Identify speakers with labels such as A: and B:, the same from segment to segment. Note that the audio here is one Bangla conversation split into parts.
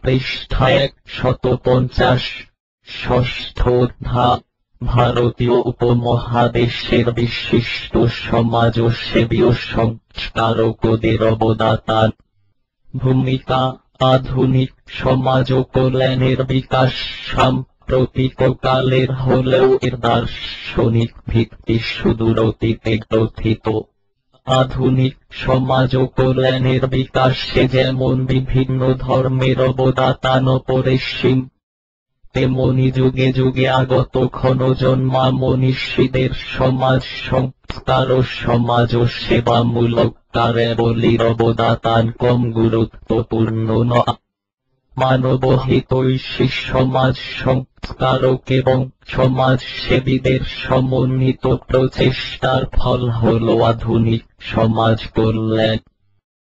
A: পৃষ্ঠা 150 ষষ্ঠ অধ্যায় ভারতীয় উপমহাদেশের বিশিষ্ট সমাজসেবী ও সংস্কারকদের অবদান। ভূমিকা: আধুনিক সমাজ ও কল্যাণের বিকাশ সাম্প্রতিককালের হলেও এর দার্শনিক ভিত্তি সুদূর অতীতে গ্রথিত। আধুনিক সমাজ ও কল্যাণের বিকাশে যেমন বিভিন্ন ধর্মের অবদান অপরিসীম, তেমনি যুগে যুগে আগত ক্ষণজন্মা মনীষীদের সমাজ সংস্কার ও সমাজ সেবামূলক কার্যাবলীর অবদান কম গুরুত্বপূর্ণ নয়। মানবহিতৈষী সমাজ সংস্কারক এবং সমাজসেবীদের সমন্বিত প্রচেষ্টার ফল হল আধুনিক সমাজ কল্যাণ।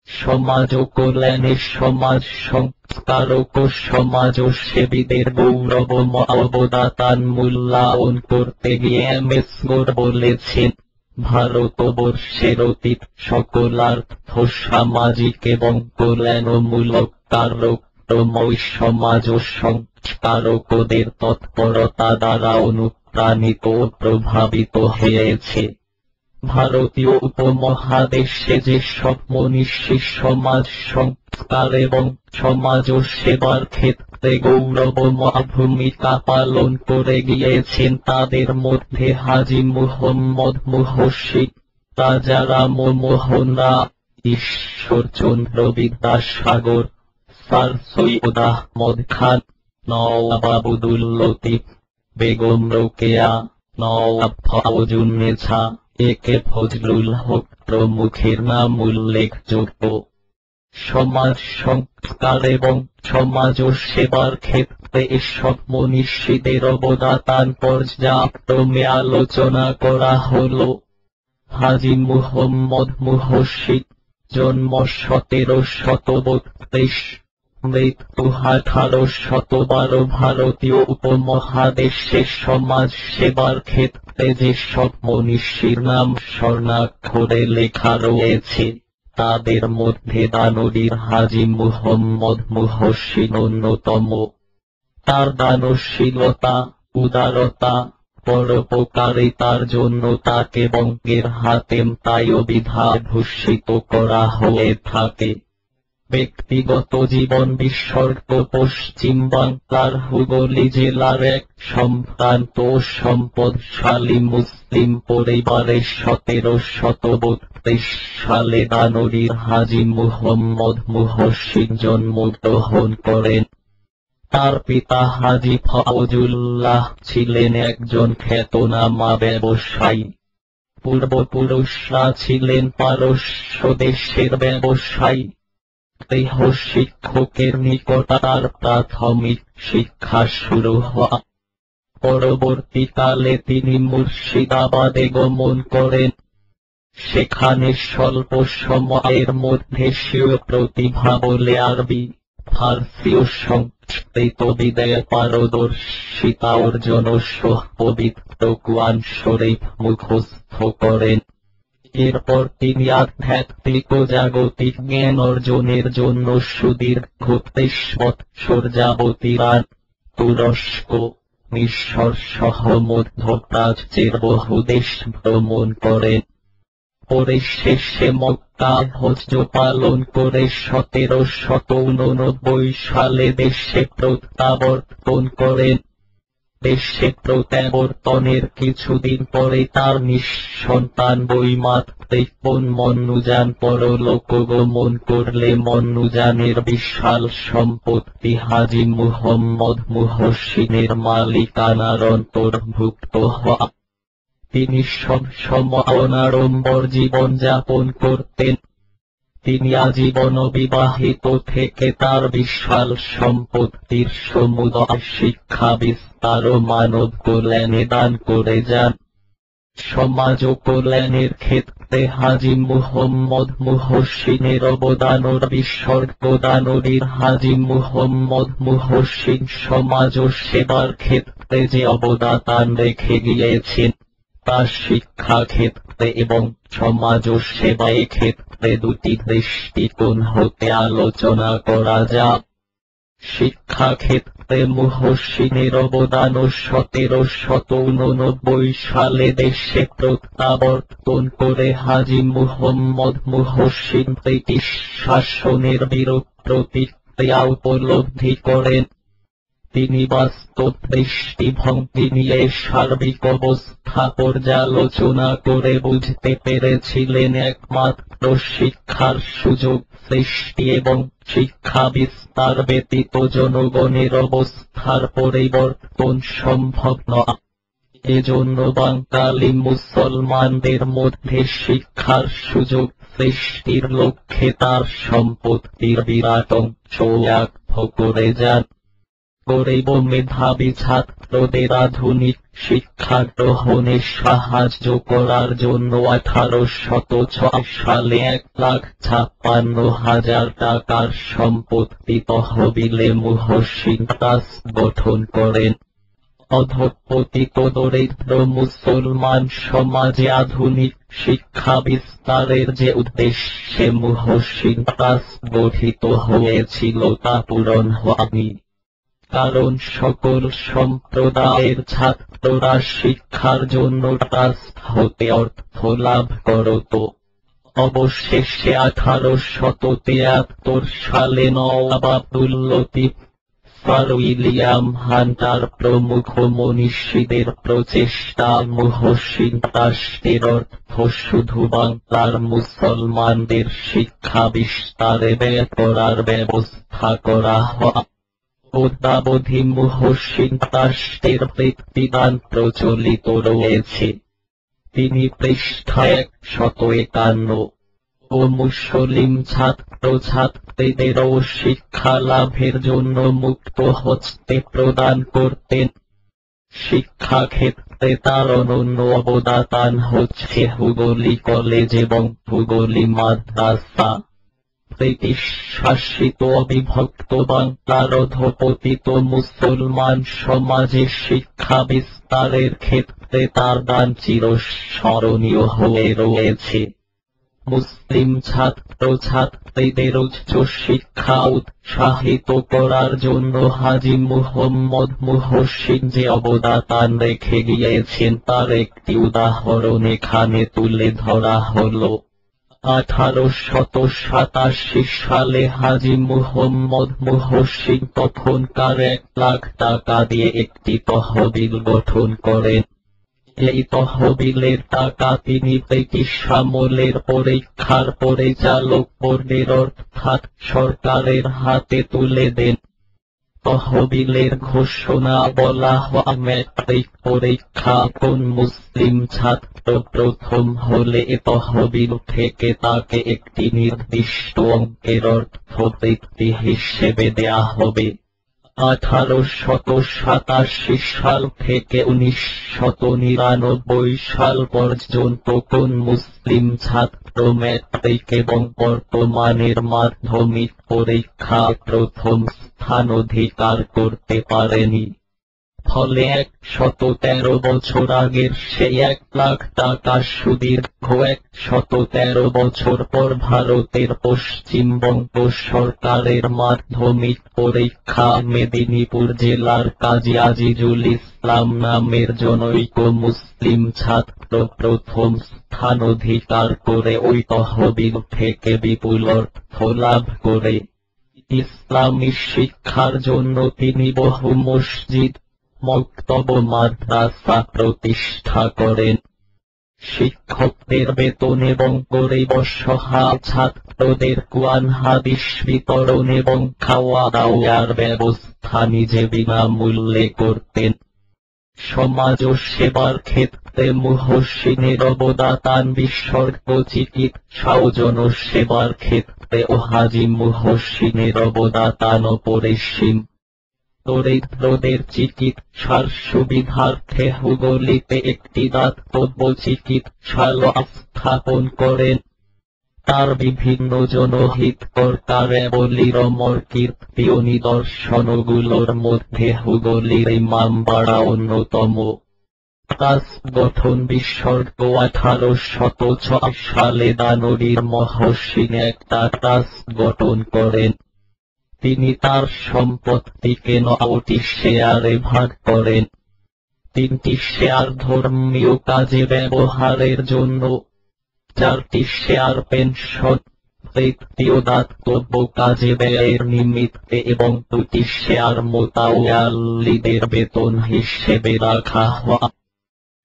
A: সমাজ ও কল্যাণে সমাজ সংস্কারক ও সমাজসেবীদের গৌরবময় অবদান মূল্যায়ন করতে গিয়ে এম.এস. গোর বলেছেন, ভারতবর্ষের অতীত সকলার্থ সামাজিক এবং কল্যাণমূলক কার্যক্রমই সমাজ ও সংস্কারকদের তৎপরতা দ্বারা অনুপ্রাণিত ও প্রভাবিত হয়েছে। ভারতীয় উপমহাদেশে যেসব মনীষী সমাজ সংস্কার এবং সমাজ সেবার ক্ষেত্রে গৌরবময় ভূমিকা পালন করে গিয়েছেন তাদের মধ্যে হাজী মুহম্মদ মুহসী, রাজারাম মোহন রায়, ঈশ্বরচন্দ্র বিদ্যাসাগর, স্যার সৈয়দ আহমদ খান, নওয়াব আবদুল লতিফ, বেগম রোকেয়া, নওয়াব ফজলুন্নেছা, এ.কে. ফজলুল হক প্রমুখের নাম উল্লেখযোগ্য। সমাজ সংস্কার এবং সমাজ সেবার ক্ষেত্রে এসব মনীষীদের অবদান পর্যায়ক্রমে আলোচনা করা হল। হাজী মুহম্মদ মুহসী, জন্ম 1732, মৃত্যু 1812। ভারতীয় উপমহাদেশে সমাজ সেবার ক্ষেত্রে যেসব মনীষীর নাম স্বর্ণাক্ষরে লেখা রয়েছে তাদের মধ্যে দানবীর হাজী মুহম্মদ মুহসী অন্যতম। তার দানশীলতা, উদারতা, পরোপকারিতার জন্য তাকে বঙ্গের হাতেম তায়ুবিধায় ভূষিত করা হয়ে থাকে। ব্যক্তিগত জীবন বিসর্গ: পশ্চিম বাংলার হুগলি জেলার এক সম্ভ্রান্ত ও সম্পদশালী মুসলিম পরিবারে 1732 সালে দানবীর হাজী মুহম্মদ মুহসী জন্মগ্রহণ করেন। তার পিতা হাজী ফজলুল্লাহ ছিলেন একজন খ্যাতনামা ব্যবসায়ী। পূর্বপুরুষরা ছিলেন পারস্য দেশের ব্যবসায়ী। গৃহ শিক্ষকের নিকট তার প্রাথমিক শিক্ষা শুরু হয়। পরবর্তীকালে তিনি মুর্শিদাবাদে গমন করেন। সেখানে স্বল্প সময়ের মধ্যে স্বীয় প্রতিভা বলে আরবি, ফার্সি ও সংস্কৃত বিদ্যায় পারদর্শিতা অর্জন সহ পবিত্র কুরআন শরীফ মুখস্থ করেন। এরপর তিনি আধ্যাত্মিক ও জাগতিক জ্ঞান অর্জনের জন্য সুদীর্ঘ 30 বৎসর যাবৎ ইরান, তুরস্ক, মিশর সহ মধ্যপ্রাচ্যের বহু দেশ ভ্রমণ করেন। পরিশেষে মক্কায় হজ্জ পালন করে 1789 সালে দেশে প্রত্যাবর্তন করেন। দেশে প্রত্যাবর্তনের কিছুদিন পরে তার নিঃসন্তান বৈমাত্রিক বোন মন্নুজান পরলোক গমন করলে মন্নুজানের বিশাল সম্পত্তি হাজী মুহম্মদ মুহসীনের মালিকানার অন্তর্ভুক্ত হয়। তিনি সবসময় অনাড়ম্বর জীবন যাপন করতেন। তিনি আজীবন বিবাহিত থেকে তার বিশাল সম্পত্তির সমুদয় শিক্ষা বিস্তার ও মানব কল্যাণে দান করে যান। সমাজ ও কল্যাণের ক্ষেত্রে হাজী মুহম্মদ মুহসীনের অবদানের বিসর্গ: দানবীর হাজী মুহম্মদ মুহসী সমাজ ও সেবার ক্ষেত্রে যে অবদান রেখে গিয়েছেন তা শিক্ষা ক্ষেত্রে এবং সমাজ সেবায় ক্ষেত্রে দুটি দৃষ্টিকোণ হতে আলোচনা করা যায়। শিক্ষাক্ষেত্রে মুহসিনের অবদান 1789 সালে দেশে প্রত্যাবর্তন করে হাজী মুহম্মদ মুহসিন ব্রিটিশ শাসনের বিরূপ প্রতিক্রিয়া উপলব্ধি করেন। তিনি বাস্তব দৃষ্টিভঙ্গি নিয়ে সার্বিক অবস্থা পর্যালোচনা করে বুঝতে পেরেছিলেন একমাত্র শিক্ষার সুযোগ সৃষ্টি এবং শিক্ষা বিস্তার ব্যতীত জনগণের অবস্থার পরিবর্তন সম্ভব নয়। এজন্য বাঙালি মুসলমানদের মধ্যে শিক্ষার সুযোগ সৃষ্টির লক্ষ্যে তার সম্পত্তির বিরাট অংশ ওয়াকফ করে যান। গরিব মেধাবী ছাত্রদের আধুনিক শিক্ষা গ্রহণে সাহায্য করার জন্য 1806 সালে 1,56,000 টাকার সম্পত্তি তহবিলে মুহসিন ট্রাস্ট গঠন করেন। অধঃপতিত দরিদ্র মুসলমান সমাজে আধুনিক শিক্ষা বিস্তারের যে উদ্দেশ্যে মুহসিন ট্রাস্ট গঠিত হয়েছিল তা পূরণ হয়নি। কারণ সকল সম্প্রদায়ের ছাত্ররা শিক্ষার জন্য ট্রাস্ট হতে অর্থ লাভ করত। অবশেষে 1873 সালে Nawab Abdul Latif, sir William Hunter প্রমুখ মনীষীদের প্রচেষ্টা মুহসিন ট্রাস্টের অর্থ শুধু বাংলার মুসলমানদের শিক্ষা বিস্তারে ব্যয় করার ব্যবস্থা করা হয়। অদ্যাবধি মুহসিন ট্রাস্টের বৃত্তিদান প্রচলিত রয়েছে। তিনি পৃষ্ঠা 151 ও মুসলিম ছাত্রছাত্রীদেরও শিক্ষা লাভের জন্য মুক্ত হস্তে প্রদান করতেন। শিক্ষাক্ষেত্রে তার অনন্য অবদান হচ্ছে হুগলি কলেজ এবং হুগলি মাদ্রাসা। ব্রিটিশ শাসিত অবিভক্ত বাংলার অধঃপতিত মুসলমান সমাজে শিক্ষা বিস্তারের ক্ষেত্রে তার দান চিরস্মরণীয় হয়ে রয়েছে। মুসলিম ছাত্রছাত্রীদের উচ্চ শিক্ষা উৎসাহিত করার জন্য হাজী মুহম্মদ মুহসিন যে অবদান রেখে গিয়েছেন তার একটি উদাহরণ এখানে তুলে ধরা হলো। 1887 সালে হাজী মুহম্মদ মুহসিন তখনকার 1 লাখ টাকা দিয়ে একটি তহবিল গঠন করেন। এই তহবিলের টাকা তিনি ব্রিটিশ আমলের পরীক্ষার পরিচালক বোর্ডের অর্থাৎ সরকারের হাতে তুলে দেন। তহবিলের ঘোষণা বলা হয় ম্যাট্রিক পরীক্ষা কোন মুসলিম ছাত্র প্রথম হলে এ তহবিল থেকে তাকে একটি নির্দিষ্ট অঙ্কের অর্থবৃত্তি হিসেবে দেয়া হবে। 1887 সাল থেকে 1999 সাল পর্যন্ত কোন মুসলিম ছাত্র ম্যাট্রিক এবং বর্তমানের মাধ্যমিক পরীক্ষায় প্রথম স্থান অধিকার করতে পারেনি। ফলে 113 বছর আগের সেই 1 লাখ টাকা সুদীর্ঘ 113 বছর পর ভারতের পশ্চিমবঙ্গ সরকারের মাধ্যমিক পরীক্ষা মেদিনীপুর জেলার কাজী আজিজুল ইসলাম নামের জনৈক মুসলিম ছাত্র প্রথম স্থান অধিকার করে ওই তহবিল থেকে বিপুল অর্থ লাভ করে ইসলামী শিক্ষার জন্য তিনি বহু মসজিদ, মক্তব, মাদ্রাসা প্রতিষ্ঠা করেন। শিক্ষকদের বেতন এবং গরিব অসহায় ছাত্রদের কুরআন হাদিস বিতরণ এবং খাওয়া দাওয়ার ব্যবস্থা নিজে বিনামূল্যে করতেন। সমাজ ও সেবার ক্ষেত্রে মুহসিনের অবদান বিসর্গ চিকিৎসা ও জনসেবার ক্ষেত্রে ও হাজী মুহসিনের অবদান অপরিসীম। দরিদ্রদের চিকিৎসার সুবিধার্থে হুগলিতে একটি দাতব্য চিকিৎসালয় স্থাপন করেন। তার বিভিন্ন জনহিতকর কার্যাবলীর অমর কীর্তি ও নিদর্শনগুলোর মধ্যে হুগলির ইমামবাড়া অন্যতম। ট্রাস্ট গঠন বিসর্গ 1806 সালে দানবীর মুহসিন একটা ট্রাস্ট গঠন করেন। তিনি তার সম্পত্তিকে 9টি শেয়ারে ভাগ করেন। 3টি শেয়ার ধর্মীয় কাজে ব্যবহারের জন্য, 4টি শেয়ার পেনশন, তৃতীয় দাতব্য কাজে ব্যয়ের নিমিত্তে এবং 2টি শেয়ার মোতাওয়াল্লিদের বেতন হিসেবে রাখা হয়।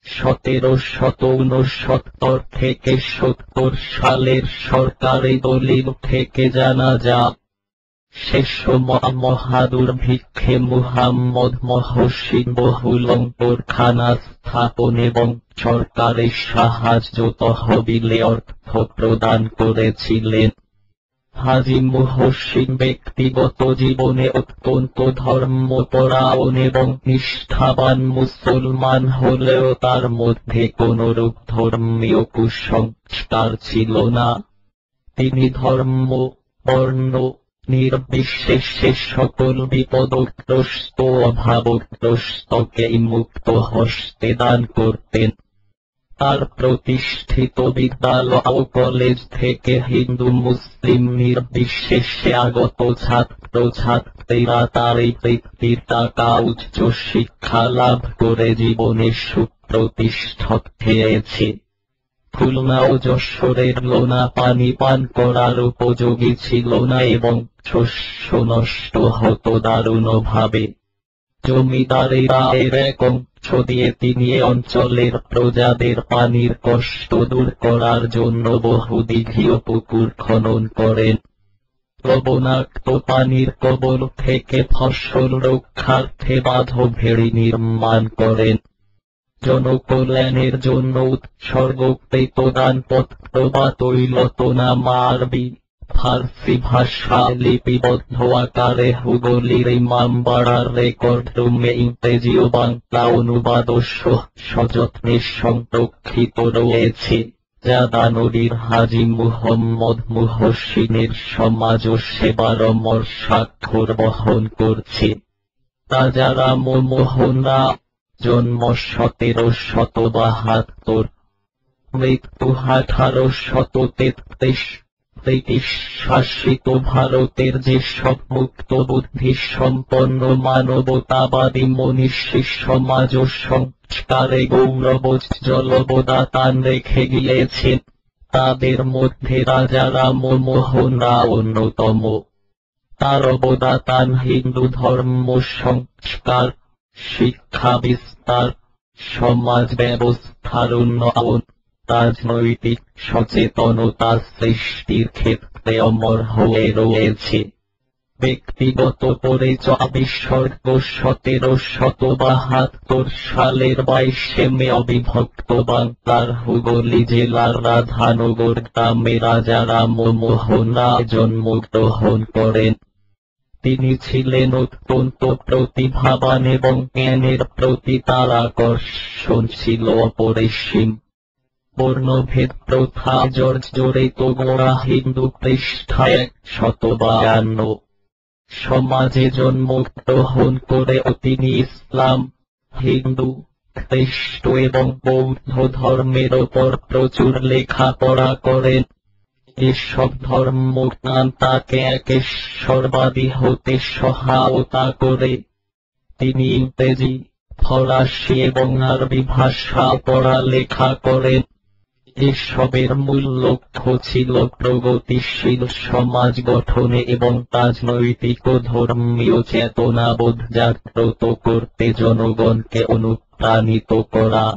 A: 1769 থেকে 70 সালের সরকারি দলিল থেকে জানা যায়, সে সময় মহাদুর্ভিক্ষে মুহাম্মদ মহসিন বহু লঙ্গরখানা স্থাপন এবং সরকারের সাহায্য তহবিলে অর্থ প্রদান করেছিলেন। হাজী মুহসিন ব্যক্তিগত জীবনে অত্যন্ত ধর্মপরায়ণ এবং নিষ্ঠাবান মুসলমান হলেও তার মধ্যে কোনরূপ ধর্মীয় কুসংস্কার ছিল না। তিনি ধর্ম, বর্ণ নির্বিশেষে সকল বিপদগ্রস্ত অভাবগ্রস্তকে মুক্ত হস্তে দান করতেন। তার প্রতিষ্ঠিত বিদ্যালয় ও কলেজ থেকে হিন্দু মুসলিম নির্বিশেষে আগত ছাত্রছাত্রীরা তার এই বৃত্তির টাকা উচ্চ শিক্ষা লাভ করে জীবনে সুপ্রতিষ্ঠিত হয়েছে। খুলনা ও যশোরের লোনা পানি পান করার উপযোগী ছিল না এবং শস্য নষ্ট হতো দারুণভাবে। জমিদারেরা এর এক অংশ দিয়ে তিনি এ অঞ্চলের প্রজাদের পানির কষ্ট দূর করার জন্য বহু দিঘি ও পুকুর খনন করেন। লবণাক্ত পানির কবল থেকে ফসল রক্ষার্থে বাঁধ-ভেড়ি নির্মাণ করেন। জনকল্যাণের জন্য উৎসর্গকৃত দানপত্র বা তৈলতনামা আরবি, ফার্সি ভাষায় লিপিবদ্ধ আকারে হুগলির ইমামবাড়ার রেকর্ড রুমে ইংরেজি ও বাংলা অনুবাদ সযত্নে সংরক্ষিত রয়েছে, যা দানবীর হাজী মুহাম্মদ মুহসিনের সমাজ ও সেবার অমর স্বাক্ষর বহন করছে। রাজারাম মোহনা, জন্ম 1772, মৃত্যু 1833। ব্রিটিশ শাসিত ভারতের যেসব মুক্ত বুদ্ধি সম্পন্ন মানবতাবাদী মনীষী সমাজ ও সংস্কারে গৌরবোজ্জ্বল অবদান রেখে গিয়েছেন, তাদের মধ্যে রাজারাম মোহন রায় অন্যতম। তার অবদান হিন্দু ধর্ম সংস্কার, শিক্ষা বিস্তার, সমাজ ব্যবস্থার উন্নয়ন, রাজনৈতিক সচেতনতা সৃষ্টির ক্ষেত্রে অমর হয়ে রয়েছে। ব্যক্তিগত পরিচয় বিসর্গ 1772 সালের 22 মে অবিভক্ত বাংলার হুগলি জেলার রাধানগর গ্রামে রাজারাম মোহন রায় জন্মগ্রহণ করেন। তিনি ছিলেন অত্যন্ত প্রতিভাবান এবং জ্ঞানের প্রতি তার আকর্ষণ ছিল অপরিসীম। বর্ণভেদ প্রথা জর্জরিত গোড়া হিন্দু পৃষ্ঠায় 152 সমাজে জন্মগ্রহণ করেও তিনি ইসলাম, হিন্দু, খ্রিস্ট এবং বৌদ্ধ ধর্মের ওপর প্রচুর লেখাপড়া করেন। এসব ধর্মজ্ঞান তাকে একেশ্বরবাদী হতে সহায়তা করে। তিনি ইংরেজি, ফরাসি এবং আরবি ভাষা পড়ালেখা করেন। এসবের মূল লক্ষ্য ছিল প্রগতিশীল সমাজ গঠনে এবং রাজনৈতিক ও ধর্মীয় চেতনাবোধ জাগ্রত করতে জনগণকে অনুপ্রাণিত করা।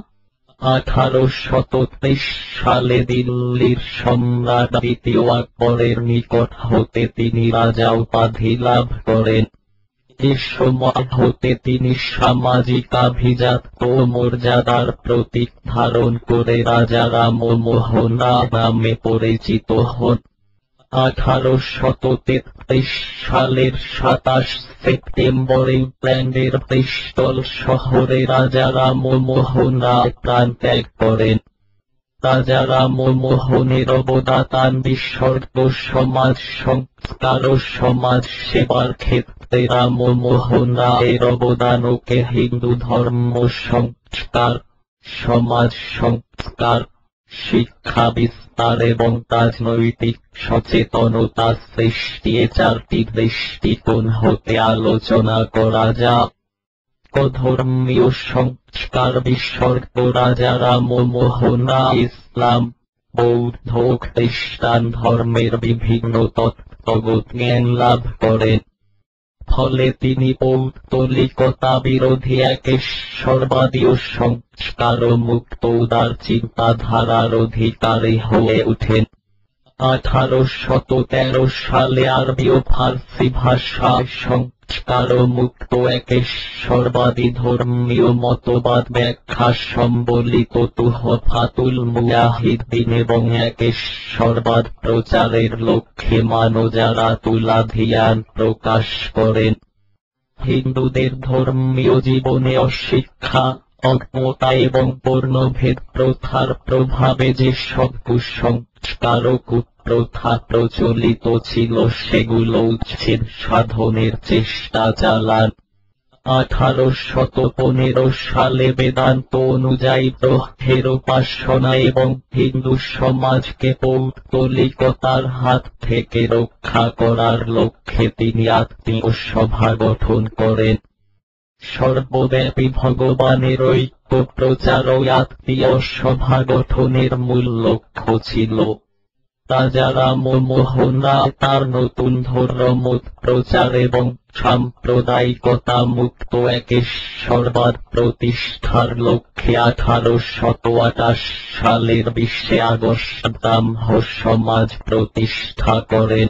A: 1830 সালে দিল্লির সম্রাট দ্বিতীয় আকবরের নিকট হতে তিনি রাজা উপাধি লাভ করেন। এ সময় হতে তিনি সামাজিক আভিজাত্য ও মর্যাদার প্রতীক ধারণ করে রাজারাম মোহন রায় নামে পরিচিত হন। 1833 সালের 27 সেপ্টেম্বর ইংল্যান্ডের ব্রিস্টল শহরে রাজারাম মোহন রায় প্রাণ ত্যাগ করেন। রাজারাম মোহনের অবদান বিসর্গ সমাজ সংস্কার ও সমাজ সেবার ক্ষেত্রে রাম মোহন রায়ের অবদানকে হিন্দু ধর্ম সংস্কার, সমাজ সংস্কার, শিক্ষা বিস্তার এবং রাজনৈতিক সচেতনতা সৃষ্টি চারটি দৃষ্টিকোণ হতে আলোচনা করা যাক। ধর্মীয় সংস্কার বিসর্গ রাজা রামমোহনা ইসলাম, বৌদ্ধ ও খ্রিস্টান ধর্মের বিভিন্ন তত্ত্বগত জ্ঞান লাভ করেন। ফলে তিনি পৌত্তলিকতা বিরোধী এক ঈশ্বরবাদী ও সংস্কার মুক্ত উদার চিন্তাধারার অধিকারী হয়ে ওঠেন। 1813 সালে আরবি ও ফার্সি ভাষায় সংস্কার মুক্ত এক ঈশ্বরবাদী ধর্মীয় মতবাদ ব্যাখ্যা সম্বলিত তুহফাতুল মুজাহিদিন এবং এক ঈশ্বরবাদ প্রচারের লক্ষ্যে মানজারাতুল আদিয়ান প্রকাশ করেন। হিন্দুদের ধর্মীয় জীবনে অশিক্ষা, অজ্ঞতা এবং বর্ণভেদ প্রথার প্রভাবে যেসব কুসংস্কার ও কুপ্রথা প্রচলিত ছিল সেগুলো উচ্ছেদ সাধনের চেষ্টা চালান। 1815 সালে বেদান্ত অনুযায়ী ব্রহ্মের উপাসনা এবং হিন্দু সমাজকে পৌত্তলিকতার হাত থেকে রক্ষা করার লক্ষ্যে তিনি আত্মীয় সভা গঠন করেন। সর্বব্যাপী ভগবানের ঐক্য প্রচার ও আত্মীয় সভা গঠনের মূল লক্ষ্য ছিল। রাজা রামমোহনা তার নতুন ধর্মমত প্রচার এবং সাম্প্রদায়িকতা মুক্ত এক ঈশ্বরবাদ প্রতিষ্ঠার লক্ষ্যে 1828 সালের 20 আগস্ট ব্রাহ্ম সমাজ প্রতিষ্ঠা করেন।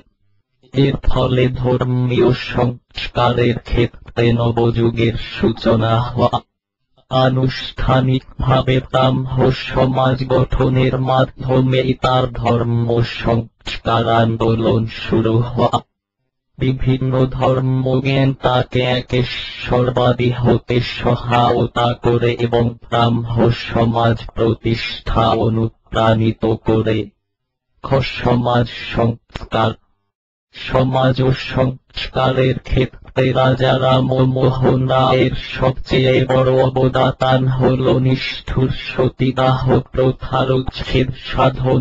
A: এর ফলে ধর্মীয় সংস্কারের ক্ষেত্রে নবযুগের সূচনা হওয়া। আনুষ্ঠানিকভাবে ব্রাহ্ম সমাজ গঠনের মাধ্যমে তার ধর্ম সংস্কার আন্দোলন শুরু হওয়া। বিভিন্ন ধর্মজ্ঞান তাকে এক ঈশ্বরবাদী হতে সহায়তা করে এবং ব্রাহ্ম সমাজ প্রতিষ্ঠা অনুপ্রাণিত করে। সমাজ সংস্কার। সমাজ ও সংস্কারের ক্ষেত্রে রাজা রামমোহনা এর সবচেয়ে বড় অবদান হল নিষ্ঠুর সতীদাহ প্রথার উচ্ছেদ সাধন।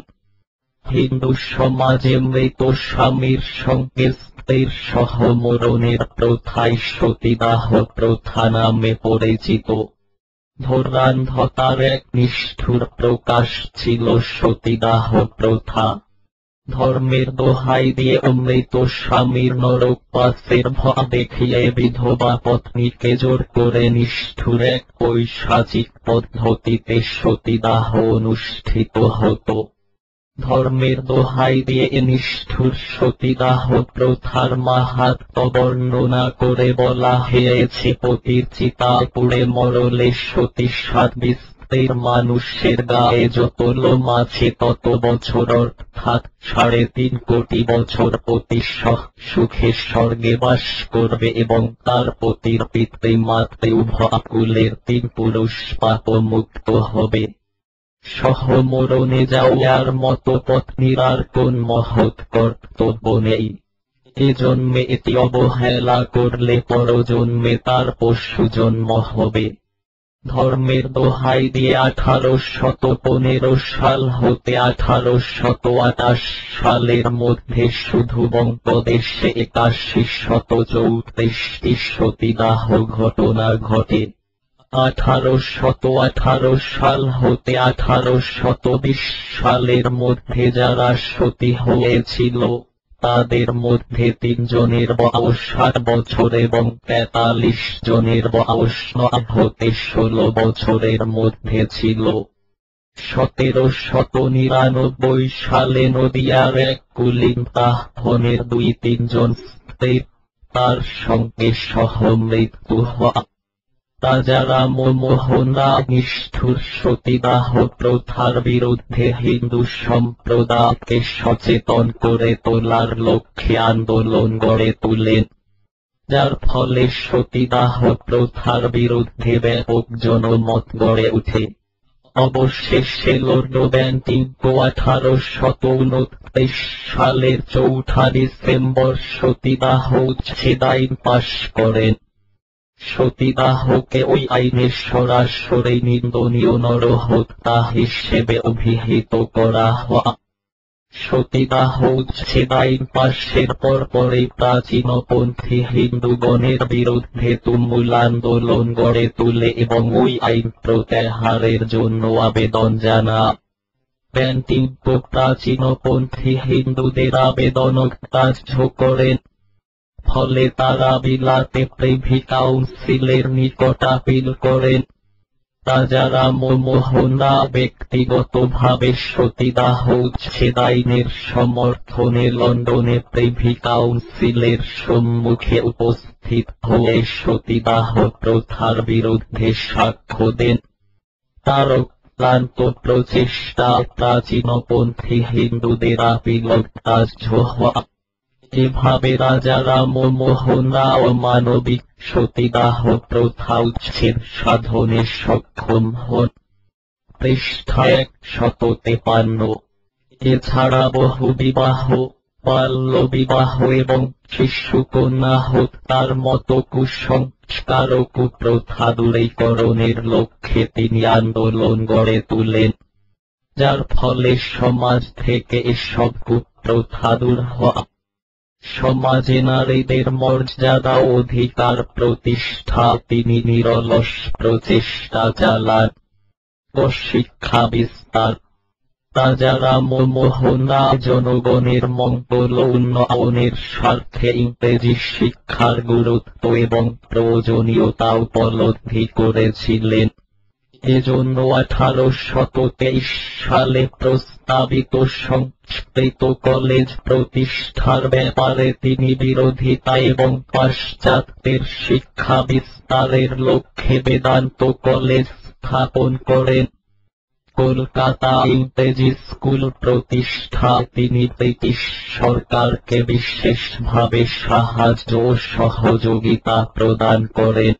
A: হিন্দু সমাজে মৃত স্বামীর সঙ্গে স্ত্রীর সহমরণের প্রথাই সতীদাহ প্রথা নামে পরিচিত। ধর্মান্ধতার এক নিষ্ঠুর প্রকাশ ছিল সতীদাহ প্রথা। ধর্মের দোহাই দিয়ে মৃত স্বামীর নরকবাসের ভয় দেখিয়ে বিধবা পত্নীকে জোর করে নিষ্ঠুর এক পৈশাচিক পদ্ধতিতে সতীদাহ অনুষ্ঠিত হতো। ধর্মের দোহাই দিয়ে নিষ্ঠুর সতীদাহ প্রথার মাহাত্ম্য বর্ণনা করে বলা হয়েছে, পতির চিতায় পুড়ে মরলে সতী 7 বিস্তের মানুষের গায়ে যত লোম আছে তত বছর অর্থাৎ 3.5 কোটি বছর পতি সুখে স্বর্গে বাস করবে এবং তার পতির পিতৃমাতৃ উভয় কুলের 3 পুরুষ পাপ মুক্ত হবে। সহমরণে যাওয়ার মতো পত্নীর আর কোন মহৎ কর্তব্য নেই। এ জন্মে এটি অবহেলা করলে পরজন্মে তার পশু জন্ম হবে। ধর্মের দোহাই দিয়ে 1815 সাল হতে 1828 সালের মধ্যে শুধু বঙ্গদেশে 8134টি সতীদাহ ঘটনা ঘটে। 1818 সাল হতে 1820 সালের মধ্যে যারা সতী হয়েছিল তাদের মধ্যে 3 জনের বয়স 60 বছর এবং 43 জনের বয়স 9 হতে 16 বছরের মধ্যে ছিল। 1799 সালে নদিয়ার এক কুলীন ব্রাহ্মণের 2-3 জন স্ত্রী তার সঙ্গে সহ মৃত্যু হওয়া। রাজা রামমোহনা নিষ্ঠুর সতীদাহ প্রথার বিরুদ্ধে হিন্দু সম্প্রদায়কে সচেতন করে তোলার লক্ষ্যে আন্দোলন গড়ে তোলেন, যার ফলে সতীদাহ প্রথার বিরুদ্ধে ব্যাপক জনমত গড়ে ওঠে। অবশেষে লর্ড ব্যান্টিঙ্কো 1829 সালের 4 ডিসেম্বর সতীদাহ উচ্ছেদ আইন পাশ করেন। সতীদাহকে ওই আইনের সরাসরি নিন্দনীয় নরহত্যা হিসেবে অভিহিত করা হয়। সতীদাহ উচ্ছেদ আইন পাশের পরপরই প্রাচীনপন্থী হিন্দুগণের বিরুদ্ধে তুমুল আন্দোলন গড়ে তুলে এবং ওই আইন প্রত্যাহারের জন্য আবেদন জানায়। তীব্র প্রাচীনপন্থী হিন্দুদের আবেদন গ্রাহ্য করেন। ফলে তারা বিলাতে প্রিভি কাউন্সিলের নিকট আপিল করেন। রাজা রামমোহন রায় ব্যক্তিগতভাবে সতীদাহ উচ্ছেদ আইনের সমর্থনে লন্ডনে প্রিভি কাউন্সিলের সম্মুখে উপস্থিত হয়ে সতীদাহ প্রথার বিরুদ্ধে সাক্ষ্য দেন। তার অক্লান্ত প্রচেষ্টায় প্রাচীনপন্থী হিন্দুদের আপিল গ্রাহ্য হয়। এভাবে রাজা রামমোহন রায় মানবিক সতীদাহ প্রথা উচ্ছেদ সাধনে সক্ষম হন। পৃষ্ঠা 153। এছাড়া বহুবিবাহ, বাল্যবিবাহ এবং শিশুকন্যা হত্যার মতো কুসংস্কার ও কুপ্রথা দূরীকরণের লক্ষ্যে তিনি আন্দোলন গড়ে তোলেন, যার ফলে সমাজ থেকে এসব কুপ্রথা দূর হয়। সমাজে নারীদের মর্যাদা ও অধিকার প্রতিষ্ঠা তিনি নিরলস প্রচেষ্টা চালান। ও শিক্ষা বিস্তার। রাজা রামমোহন রায় জনগণের মঙ্গল উন্নয়নের স্বার্থে ইংরেজি শিক্ষার গুরুত্ব এবং প্রয়োজনীয়তা উপলব্ধি করেছিলেন। এজন্য 1823 সালে প্রস্তাবিত সংস্কৃত কলেজ প্রতিষ্ঠার ব্যাপারে তিনি বিরোধিতা এবং পাশ্চাত্যের শিক্ষা বিস্তারের লক্ষ্যে বেদান্ত কলেজ স্থাপন করেন। কলকাতা ইংরেজি স্কুল প্রতিষ্ঠায় তিনি ব্রিটিশ সরকারকে বিশেষভাবে সাহায্য ও সহযোগিতা প্রদান করেন।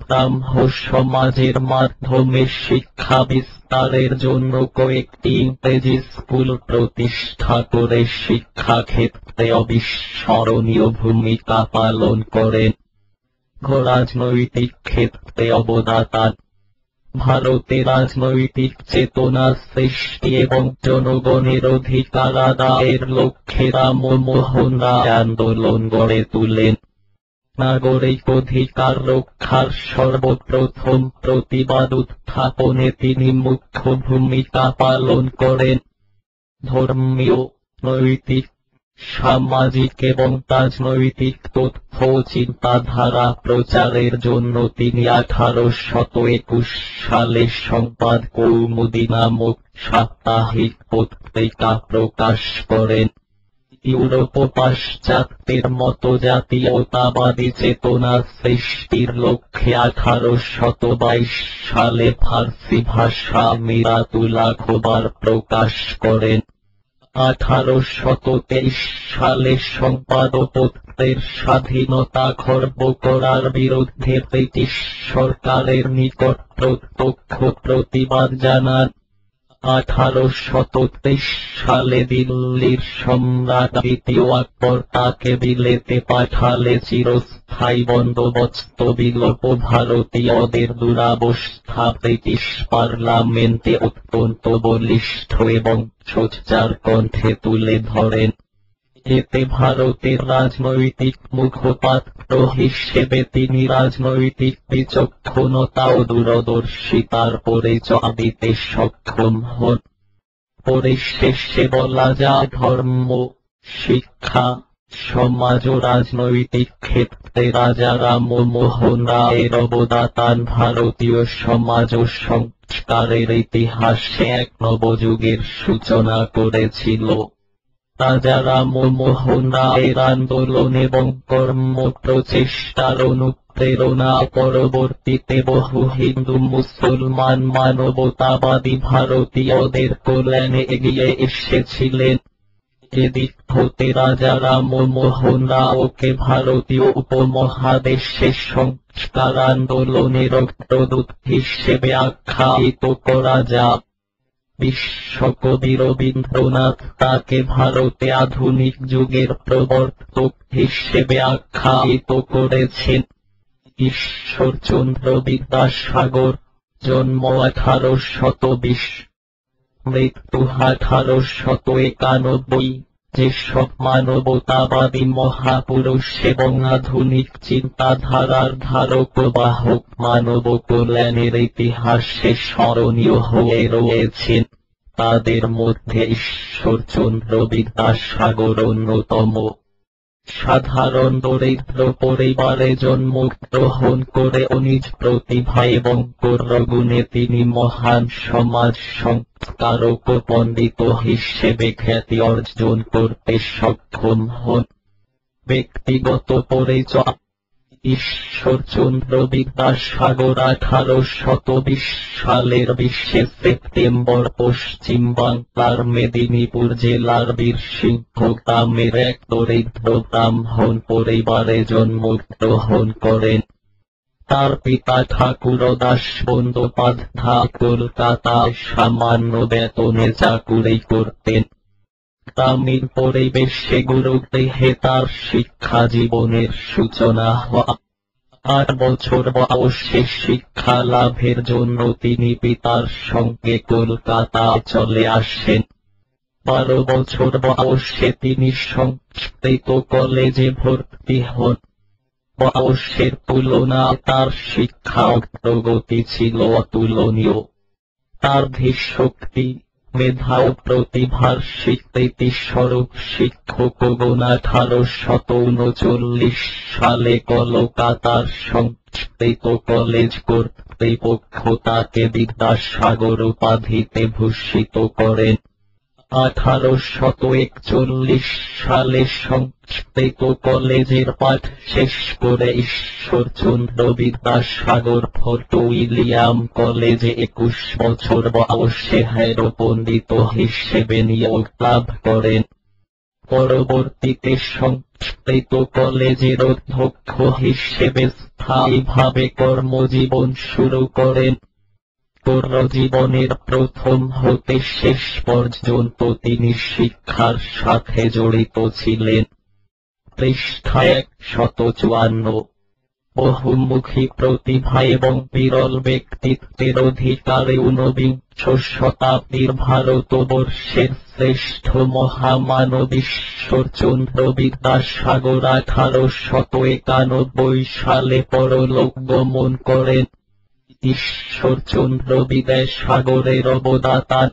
A: ব্রাহ্ম সমাজের মাধ্যমে শিক্ষা বিস্তারের জন্য কয়েকটি ইংরেজি স্কুল প্রতিষ্ঠা করে শিক্ষা ক্ষেত্রে অবিস্মরণীয় ভূমিকা পালন করেন। রাজনৈতিক ক্ষেত্রে অবদান। ভারতে রাজনৈতিক চেতনা সৃষ্টি এবং জনগণের অধিকার আদায়ের লক্ষ্যে রামমোহন রায় আন্দোলন গড়ে তোলেন। নাগরিক অধিকার রক্ষার সর্বপ্রথম প্রতিবাদ উত্থাপনে তিনি মুখ্য ভূমিকা পালন করেন। ধর্মীয়, নৈতিক, সামাজিক এবং রাজনৈতিক তথ্য ও চিন্তাধারা প্রচারের জন্য তিনি 1821 সালে সংবাদ কৌমুদী নামক সাপ্তাহিক পত্রিকা প্রকাশ করেন। ইউরোপ ও পাশ্চাত্যের মতো জাতীয়তাবাদী চেতনা সৃষ্টির লক্ষ্যে 1822 সালে ফার্সি ভাষা মিরাতুল আখবার প্রকাশ করেন। 1823 সালে সংবাদপত্রের স্বাধীনতা খর্ব করার বিরুদ্ধে ব্রিটিশ সরকারের নিকট প্রত্যক্ষ প্রতিবাদ জানান। 1823 সালে দিল্লির সম্রাট দ্বিতীয় আকবর তাকে বিলেতে পাঠালে চিরস্থায়ী বন্দোবস্ত বিলোপ ভারতীয়দের দুরবস্থা ব্রিটিশ পার্লামেন্টে অত্যন্ত বলিষ্ঠ এবং সোচ্চার কণ্ঠে তুলে ধরেন। এতে ভারতের রাজনৈতিক মুখপাত্র হিসেবে তিনি রাজনৈতিক বিচক্ষণতা ও দূরদর্শিতার পরিচয় দিতে সক্ষম হন। পরিশেষে বলা যায়, ধর্ম, শিক্ষা, সমাজ ও রাজনৈতিক ক্ষেত্রে রাজা রামমোহন রায়ের অবদান ভারতীয় সমাজ ও সংস্কারের ইতিহাসে এক নবযুগের সূচনা করেছিল। রাজা রামমোহন রায়ের আন্দোলন এবং কর্ম প্রচেষ্টার অনুপ্রেরণা পরবর্তীতে বহু হিন্দু মুসলমান মানবতাবাদী ভারতীয়দের কল্যাণে এগিয়ে এসেছিলেন। এদিক হতে রাজা রামমোহন রায়কে ভারতীয় উপমহাদেশে সংস্কার আন্দোলনের অগ্রদূত হিসেবে আখ্যায়িত করা যায়। বিশ্বকবি রবীন্দ্রনাথ তাকে ভারতে আধুনিক যুগের প্রবর্তক হিসেবে আখ্যায়িত করেছেন। ঈশ্বরচন্দ্র বিদ্যাসাগর, জন্ম 1820, মৃত্যু 1891। যেসব মানবতাবাদী মহাপুরুষ এবং আধুনিক চিন্তাধারার ধারক ও বাহক মানব কল্যাণের ইতিহাসে স্মরণীয় হয়ে রয়েছেন, তাদের মধ্যে ঈশ্বরচন্দ্র বিদ্যাসাগর অন্যতম। সাধারণ দরিদ্র পরিবারে জন্মগ্রহণ করে নিজ প্রতিভা এবং কর্মগুণে তিনি মহান সমাজ সংস্কারক ও পণ্ডিত হিসেবে খ্যাতি অর্জন করতে সক্ষম হন। ব্যক্তিগত পরিচয়: ঈশ্বরচন্দ্র বিদ্যাসাগর 1820 সালের 20 সেপ্টেম্বর পশ্চিম বাংলার মেদিনীপুর জেলার বীরসিংহ গ্রামের এক দরিদ্র ব্রাহ্মণ পরিবারে জন্মগ্রহণ করেন। তার পিতা ঠাকুরদাস বন্দ্যোপাধ্যায় কলকাতায় সামান্য বেতনে চাকুরি করতেন। গ্রামীণ পরিবেশে গুরুগৃহে তার শিক্ষা জীবনের সূচনা হয়। 8 বছর বয়সে শিক্ষা লাভের জন্য তিনি পিতার সঙ্গে কলকাতায় চলে আসেন। 12 বছর বয়সে তিনি সংস্কৃত কলেজে ভর্তি হন। বয়সের তুলনায় তার শিক্ষা অগ্রগতি ছিল অতুলনীয়। তার ধীশক্তি, মেধা ও প্রতিভার স্বীকৃতি স্বরূপ শিক্ষকগণ 1839 সালে কলকাতার সংস্কৃত কলেজ কর্তৃপক্ষ তাকে বিদ্যাসাগর উপাধিতে ভূষিত করেন। 1841 সালে সংস্কৃত কলেজের পাঠ শেষ করে ঈশ্বরচন্দ্র বিদ্যাসাগর ফোর্ট উইলিয়াম কলেজে 21 বছর বয়সে হ্যারো পণ্ডিত হিসেবে নিয়োগ লাভ করেন। পরবর্তীতে সংস্কৃত কলেজের অধ্যক্ষ হিসেবে স্থায়ীভাবে কর্মজীবন শুরু করেন। কর্মজীবনের প্রথম হতে শেষ পর্যন্ত তিনি শিক্ষার সাথে জড়িত ছিলেন। পৃষ্ঠা 154। বহুমুখী প্রতিভা এবং বিরল ব্যক্তিত্বের অধিকারী ঊনবিংশ শতাব্দীর ভারতবর্ষের শ্রেষ্ঠ মহামানব ঈশ্বরচন্দ্র বিদ্যাসাগর 1891 সালে পরলোক গমন করেন। ঈশ্বরচন্দ্র বিদ্যাসাগরের অবদান: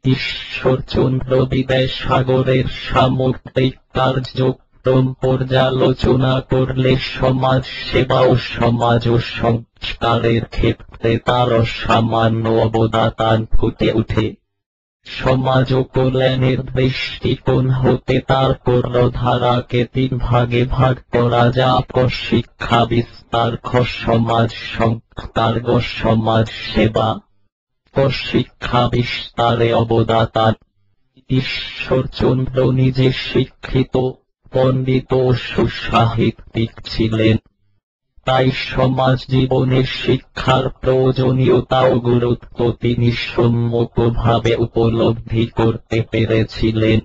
A: ঈশ্বরচন্দ্র বিদ্যাসাগরের সামগ্রিক কার্যক্রম পর্যালোচনা করলে সমাজ সেবা ও সমাজ সংস্কারের ক্ষেত্রে তার অসামান্য অবদান ফুটে ওঠে। সমাজ কল্যাণের দৃষ্টিকোণ হতে তার কর্মধারাকে 3 ভাগে ভাগ করা যায়: ক শিক্ষা বিস্তার, খ সমাজ সংস্কার, গ সমাজ সেবা। ক শিক্ষা বিস্তারে অবদান: ঈশ্বরচন্দ্র নিজে শিক্ষিত, পণ্ডিত ও সুসাহিত্যিক ছিলেন। তাই সমাজ জীবনে শিক্ষার প্রয়োজনীয়তা ও গুরুত্ব তিনি সম্যকভাবে উপলব্ধি করতে পেরেছিলেন।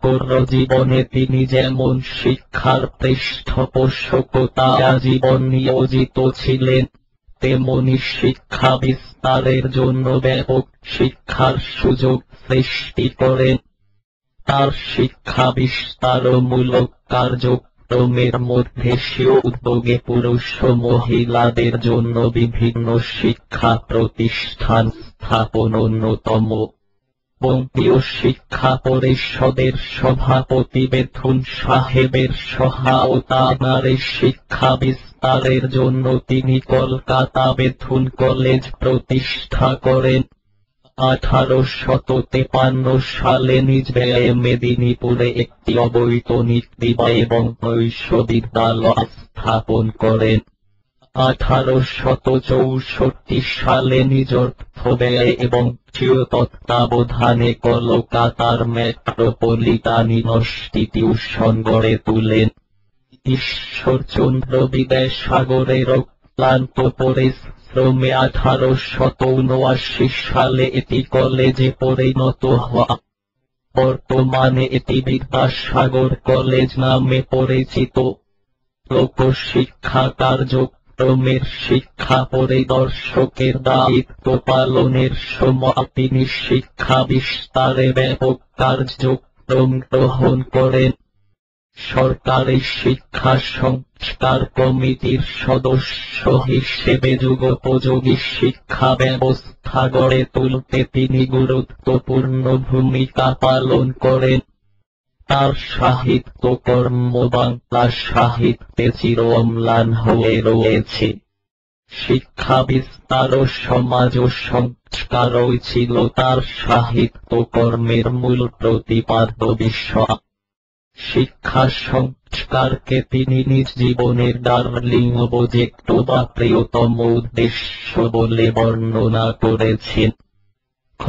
A: কর্মজীবনে তিনি যেমন শিক্ষার পৃষ্ঠপোষকতায় আজীবন নিয়োজিত ছিলেন, তেমনি শিক্ষা বিস্তারের জন্য ব্যাপক শিক্ষার সুযোগ সৃষ্টি করেন। তার শিক্ষা বিস্তারমূলক কার্যক্রমের মধ্যে স্বীয় উদ্যোগে পুরুষ ও মহিলাদের জন্য বিভিন্ন শিক্ষা প্রতিষ্ঠান স্থাপন অন্যতম। বঙ্গীয় শিক্ষা পরিষদের সভাপতি বেথুন সাহেবের সহায়তা নারী শিক্ষা বিস্তারের জন্য তিনি কলকাতা বেথুন কলেজ প্রতিষ্ঠা করেন। 1853 সালে নিজ ব্যয়ে মেদিনীপুরে একটি অবৈতনিক দিবা এবং বিশ্ববিদ্যালয় স্থাপন করেন। 1864 সালে নিজ অর্থ ব্যয় এবং তত্ত্বাবধানে কলকাতার মেট্রোপলিটান ইনস্টিটিউশন গড়ে তোলেন। ঈশ্বরচন্দ্র বিদ্যাসাগরের অক্লান্ত পরিশ্রমে 1879 সালে এটি কলেজে পরিণত হয়। বর্তমানে এটি বিদ্যাসাগর কলেজ নামে পরিচিত। লোকশিক্ষা কার্যক্রমের শিক্ষা পরিদর্শকের দায়িত্ব পালনের সময় তিনি শিক্ষা বিস্তারে ব্যাপক কার্যক্রম গ্রহণ করেন। সরকারি শিক্ষা সংস্কার কমিটির সদস্য হিসেবে যুগোপযোগী শিক্ষা ব্যবস্থা গড়ে তুলতে তিনি গুরুত্বপূর্ণ ভূমিকা পালন করেন। তার সাহিত্যকর্ম বাংলা সাহিত্যে চির অম্লান হয়ে রয়েছে। শিক্ষা বিস্তার ও সমাজ ও সংস্কারই ছিল তার সাহিত্যকর্মের মূল প্রতিপাদ্য বিষয়। শিক্ষা সংস্কারকে তিনি নিজ জীবনের ডার্লিং অবজেক্ট বা প্রিয়তম উদ্দেশ্য বলে বর্ণনা করেছেন।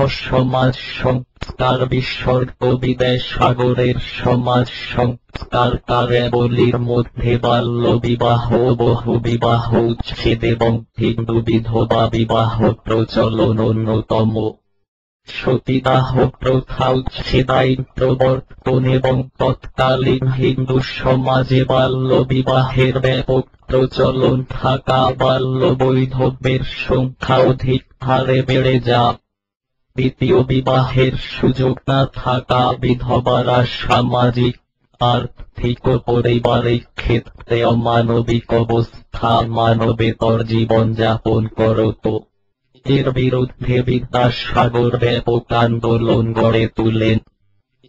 A: সমাজ সংস্কার বিসর্গ বিদ্যাসাগরের সমাজ সংস্কার কার্যাবলীর মধ্যে বাল্য বিবাহ, বহু বিবাহ উচ্ছেদ এবং হিন্দু বিধবা বিবাহ প্রচলন অন্যতম। সতীদাহ প্রথা উচ্ছেদ আইন প্রবর্তন এবং তৎকালীন হিন্দু সমাজে বাল্য বিবাহের ব্যাপক প্রচলন থাকা বাল্য বৈধব্যের সংখ্যা অধিক হারে বেড়ে যায়। দ্বিতীয় বিবাহের সুযোগ না থাকা বিধবারা সামাজিক, আর্থিক ও পারিবারিক ক্ষেত্রে অমানবিক অবস্থায় মানবেতর জীবনযাপন করত। এর বিরুদ্ধে বিদ্যাসাগর ব্যাপক আন্দোলন গড়ে তোলেন।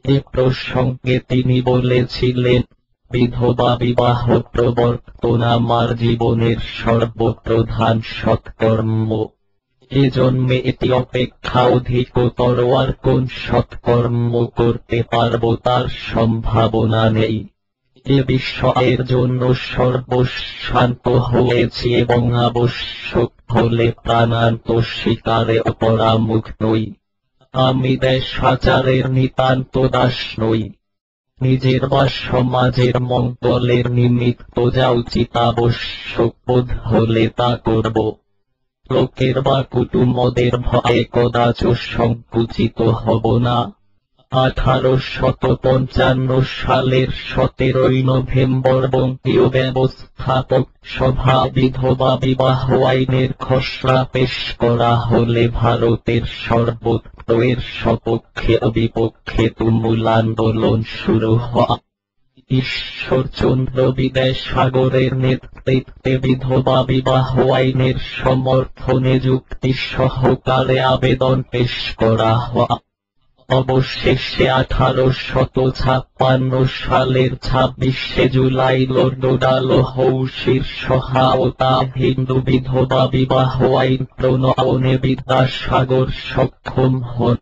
A: এ প্রসঙ্গে তিনি বলেছিলেন, বিধবা বিবাহ প্রবর্তন আমার জীবনের সর্বপ্রধান সৎকর্ম। এ জন্মে এটি অপেক্ষা অধিকতর আর কোন সৎকর্ম করতে পারব তার সম্ভাবনা নেই। এ বিষয়ের জন্য সর্বশান্ত হয়েছি এবং আবশ্যক হলে প্রাণান্ত শিকারে অপরামুখ নই। আমি দেশাচারের নিতান্ত দাস নই। নিজের বা সমাজের মঙ্গলের নিমিত্ত যা উচিত আবশ্যক বোধ হলে তা করব। লোকের বা কুটুম্বদের ভয়ে কদাচ সংকুচিত হব না। 1855 সালের 17 নভেম্বর বঙ্গীয় ব্যবস্থাপক সভা বিধবা বিবাহ আইনের খসড়া পেশ করা হলে ভারতের সর্বত্র এর সপক্ষে ও বিপক্ষে তুমুল আন্দোলন শুরু হয়। ঈশ্বরচন্দ্র বিদ্যাসাগরের নেতৃত্বে বিধবা বিবাহ আইনের সমর্থনে যুক্তি সহকারে আবেদন পেশ করা হয়। অবশেষে 1856 সালের 26 জুলাই লর্ড ডালহৌসির সহায়তা হিন্দু বিধবা বিবাহ আইন প্রণয়নে বিদ্যাসাগর সক্ষম হন।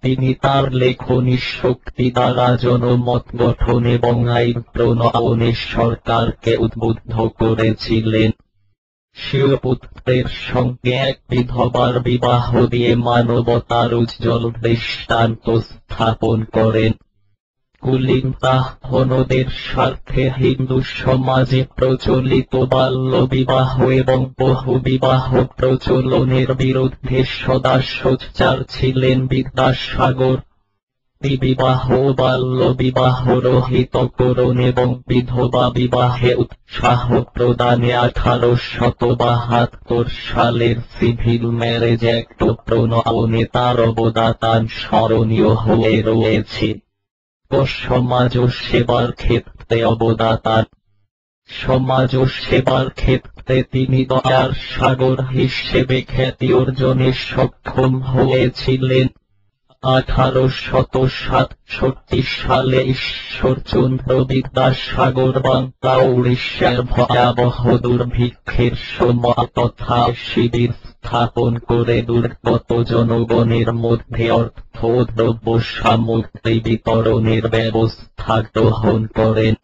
A: তিনি তার লেখনী শক্তি দ্বারা জনমত গঠন এবং আইন প্রণয়নে সরকারকে উদ্বুদ্ধ করেছিলেন। স্বীয় পুত্রের সঙ্গে এক বিধবার বিবাহ দিয়ে মানবতার উজ্জ্বল দৃষ্টান্ত স্থাপন করেন। কুলীনতাহনদের স্বার্থে হিন্দু সমাজে প্রচলিত বাল্য বিবাহ এবং বহু বিবাহ প্রচলনের বিরুদ্ধে সদা সোচ্চার ছিলেন বিদ্যাসাগর। বিবাহ বাল্য বিবাহ রহিতকরণ এবং বিধবা বিবাহে উৎসাহ প্রদানে 1872 সালের সিভিল ম্যারেজ অ্যাক্ট প্রণয়নে তার অবদান স্মরণীয় হয়ে রয়েছে। সমাজ ও সেবার ক্ষেত্রে অবদান। সমাজ ও সেবার ক্ষেত্রে তিনি দয়ার সাগর হিসেবে খ্যাতি অর্জনে সক্ষম হয়েছিলেন। 1867 সালে ঈশ্বরচন্দ্র বিদ্যাসাগর বাংলা উড়িষ্যার ভয়াবহ দুর্ভিক্ষের সময় তথা শিবির স্থাপন করে দুর্গত জনগণের মধ্যে অর্থ ও দ্রব্য সামগ্রী বিতরণের ব্যবস্থা গ্রহণ করেন।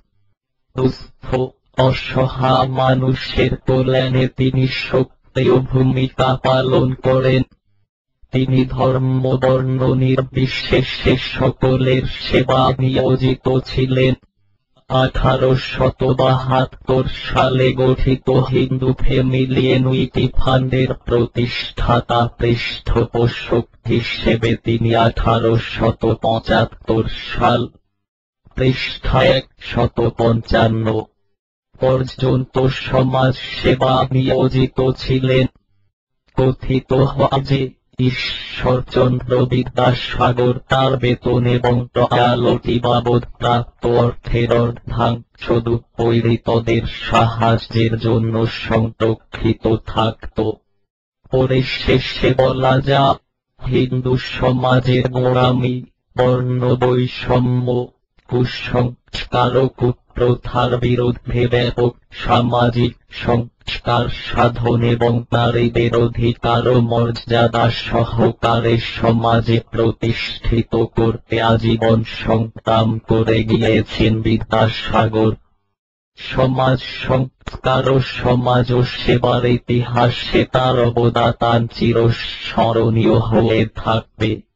A: দুস্থ অসহায় মানুষের কল্যাণে তিনি সক্রিয় ভূমিকা পালন করেন। তিনি ধর্ম বর্ণ নির্বিশেষে সকলের সেবা নিয়োজিত ছিলেন। 1872 সালে গঠিত হিন্দু ফ্যামিলি এনুইটি ফান্ডের প্রতিষ্ঠাতা পৃষ্ঠপোষক হিসেবে তিনি 1875 সাল পৃষ্ঠা 155 পর্যন্ত সমাজ সেবা নিয়োজিত ছিলেন। কথিত হয় যে ঈশ্বরচন্দ্র বিদ্যাসাগর তার বেতন এবং রয়ালটি বাবদ প্রাপ্ত অর্থের অর্ধাংশ দুঃপীড়িতদের সাহায্যের জন্য সংরক্ষিত থাকত। পরে শেষে বলা যায়, হিন্দু সমাজের গোঁড়ামি, বর্ণ বৈষম্য, কুসংস্কার ও কুপ্রথার বিরুদ্ধে ব্যাপক সামাজিক সংস্কার সাধন এবং নারীদের অধিকার ও মর্যাদা সহকারে সমাজে প্রতিষ্ঠিত করতে আজীবন সংগ্রাম করে গিয়েছেন বিদ্যাসাগর। সমাজ সংস্কার ও সমাজ ও সেবার ইতিহাসে তার অবদান চিরস্মরণীয় হয়ে থাকবে।